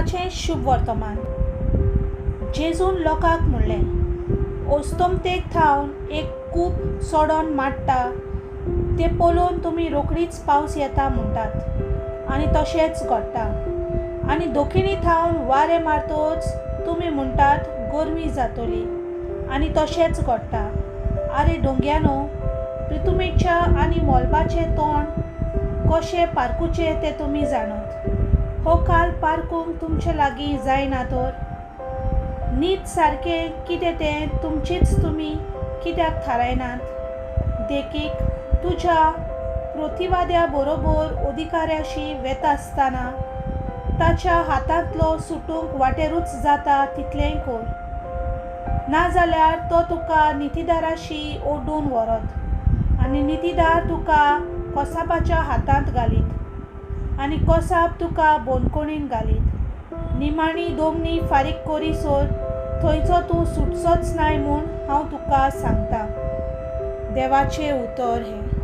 सकाळचें शुभ वर्तमान. जेजून लोकांक म्हणलें, ओस्तोमतेक थावन एक कूप सोडोन मांडटा तें पळोवन तुमी रोखडीच पावस येता म्हणटात आनी तशेंच घडटा. आनी दोखिणी थावन वारें मारतोच तुमी म्हणटात गरमी जातली आनी तशेंच घडटा. आरे डोंग्यानो, पृथ्वीच्या आनी मोलबाचें तोंड कशें पारकुचें तें तुमी जाणत. हो काल पारकूंक तुमचे लागीं जायना तर? न्हीद सारकें कितें तें तुमचीच तुमी कित्याक थारायनात? देखीक तुज्या प्रतिवाद्या बरोबर अधिकाऱ्याशी वेता आसतना ताच्या हातांतलो सुटूंक वाटेरूच जाता तितलेंय कर. नाजाल्यार तो तुका नितीदाराशी ओड्डून व्हरत आनी नितीदार तुका कोसापाच्या हातांत घालीत आनी कोसाप तुका बोनकोणीन घालीत. निमाणी दोमनी फारीक करीसर थंयचो तूं सुटचोच नाय म्हूण हांव तुका सांगतां. देवाचें उतर हें.